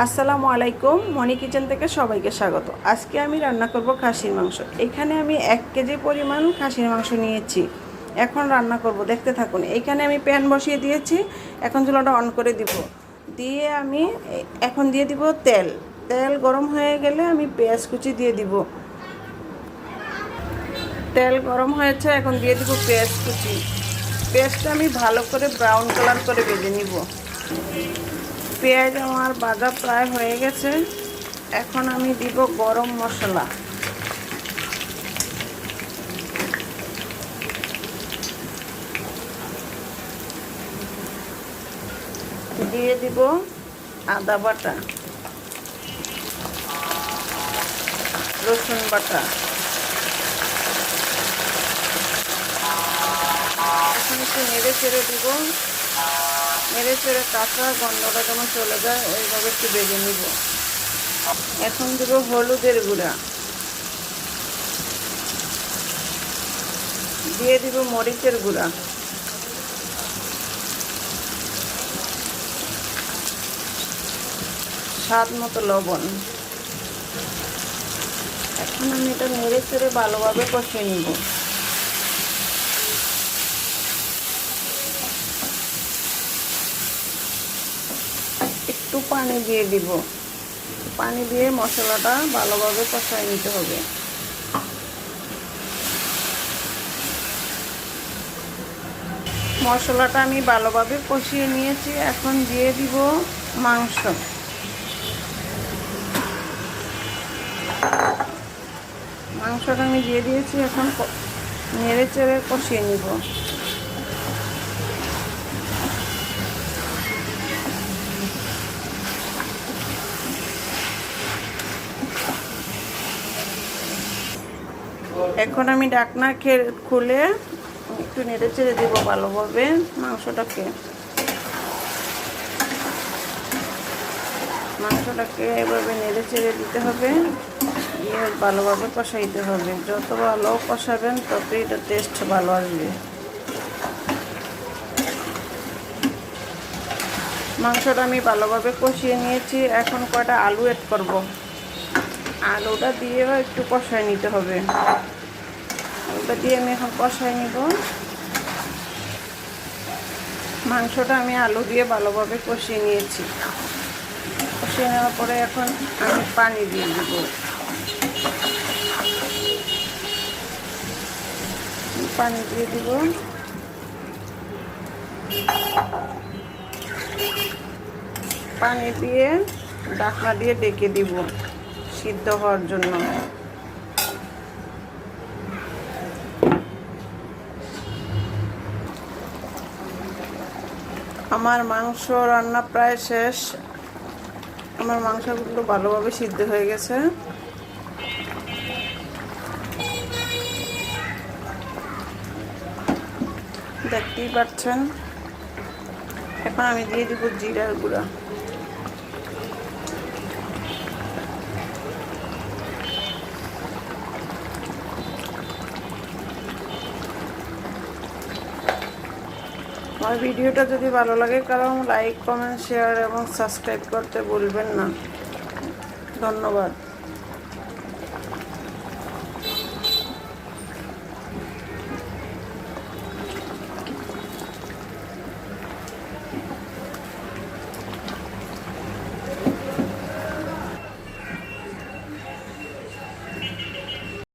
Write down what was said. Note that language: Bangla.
আসসালামু আলাইকুম, মনি কিচেন থেকে সবাইকে স্বাগত। আজকে আমি রান্না করব খাসির মাংস। এখানে আমি 1 কেজি পরিমাণ খাসির মাংস নিয়েছি। এখন রান্না করব, দেখতে থাকুন। এইখানে আমি প্যান বসিয়ে দিয়েছি, এখন চুলাটা অন করে দিব। দিয়ে আমি এখন দিয়ে দিব তেল। তেল গরম হয়ে গেলে আমি পেঁয়াজ কুচি দিয়ে দিব। তেল গরম হয়েছে, এখন দিয়ে দিব পেঁয়াজ কুচি। পেঁয়াজটা আমি ভালো করে ব্রাউন কালার করে ভেজে নিব। পেঁয়াজ আমার ভাজা প্রায় হয়ে গেছে। এখন আমি দিব গরম মশলা, দিয়ে দিব আদা বাটা, রসুন বাটা। এখন একটু নেড়ে চেড়ে দিব, নেড়ে চেড়ে কাঁচা গন্ধটা যেমন চলে যায় ওইভাবে একটু ভেজে নিব। এখন দিব হলুদের গুঁড়া, দিয়ে দিব মরিচের গুঁড়া, স্বাদ মতো লবণ। এখন আমি এটা নেড়ে চেড়ে ভালোভাবে কষিয়ে নিব। একটু পানি দিয়ে দিব, পানি দিয়ে মশলাটা ভালোভাবে কষিয়ে নিতে হবে। মশলাটা আমি ভালোভাবে কষিয়ে নিয়েছি, এখন দিয়ে দিব মাংস। মাংসটা আমি দিয়ে দিয়েছি, এখন নেড়ে চেড়ে কষিয়ে নিব। এখন আমি ঢাকনা খুলে একটু নেড়ে চেড়ে দিব ভালোভাবে মাংসটাকে। এভাবে নেড়ে চেড়ে দিতে হবে, দিয়ে ভালোভাবে কষাইতে হবে। যত ভালো কষাবেন ততই এটা টেস্ট ভালো আসবে। মাংসটা আমি ভালোভাবে কষিয়ে নিয়েছি, এখন কয়টা আলু অ্যাড করব। আলুটা দিয়েও একটু কষাই নিতে হবে। আলুটা দিয়ে আমি এখন কষাই নিব। মাংসটা আমি আলু দিয়ে ভালোভাবে কষিয়ে নিয়েছি। কষিয়ে নেওয়ার পরে এখন আমি পানি দিয়ে দেব। পানি দিয়ে দিব, পানি দিয়ে ঢাকনা দিয়ে ডেকে দিব সিদ্ধ হওয়ার জন্য। আমার মাংস রান্না প্রায় শেষ। আমার মাংসগুলো ভালোভাবে সিদ্ধ হয়ে গেছে। দেখতেই পাচ্ছেন। এখন আমি দিয়ে দিব জিরার গুঁড়া। আমার ভিডিওটা যদি ভালো লাগে কারণ লাইক, কমেন্ট, শেয়ার এবং সাবস্ক্রাইব করতে ভুলবেন না। ধন্যবাদ।